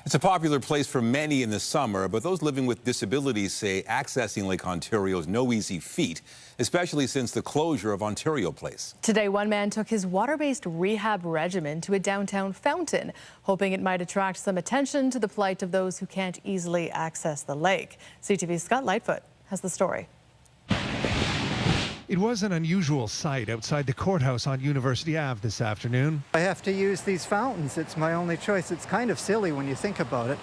It's a popular place for many in the summer, but those living with disabilities say accessing Lake Ontario is no easy feat, especially since the closure of Ontario Place. Today, one man took his water-based rehab regimen to a downtown fountain, hoping it might attract some attention to the plight of those who can't easily access the lake. CTV's Scott Lightfoot has the story. It was an unusual sight outside the courthouse on University Ave this afternoon. I have to use these fountains. It's my only choice. It's kind of silly when you think about it.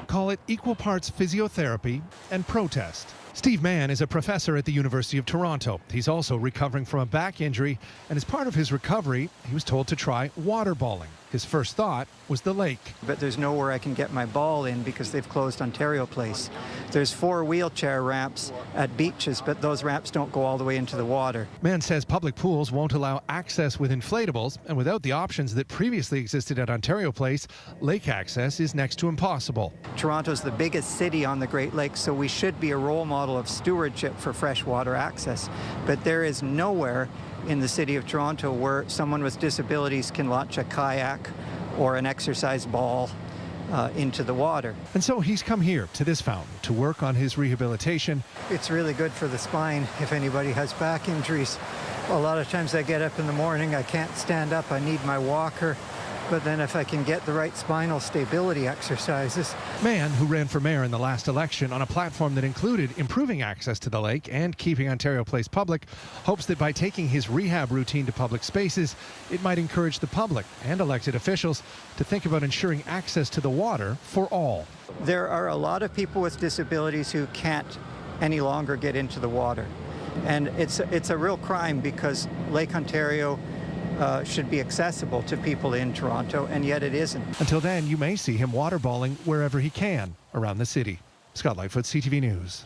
Call it equal parts physiotherapy and protest. Steve Mann is a professor at the University of Toronto. He's also recovering from a back injury, and as part of his recovery, he was told to try waterballing. His first thought was the lake. But there's nowhere I can get my ball in because they've closed Ontario Place. There's 4 wheelchair ramps at beaches, but those ramps don't go all the way into the water. Mann says public pools won't allow access with inflatables, and without the options that previously existed at Ontario Place, lake access is next to impossible. Toronto's the biggest city on the Great Lakes, so we should be a role model of stewardship for freshwater access. But there is nowhere in the city of Toronto where someone with disabilities can launch a kayak or an exercise ball into the water. And so he's come here to this fountain to work on his rehabilitation. It's really good for the spine if anybody has back injuries. A lot of times I get up in the morning, I can't stand up, I need my walker. But then if I can get the right spinal stability exercises. Mann, who ran for mayor in the last election on a platform that included improving access to the lake and keeping Ontario Place public, hopes that by taking his rehab routine to public spaces, it might encourage the public and elected officials to think about ensuring access to the water for all. There are a lot of people with disabilities who can't any longer get into the water. And it's a real crime because Lake Ontario should be accessible to people in Toronto, and yet it isn't. Until then, you may see him waterballing wherever he can around the city. Scott Lightfoot, CTV News.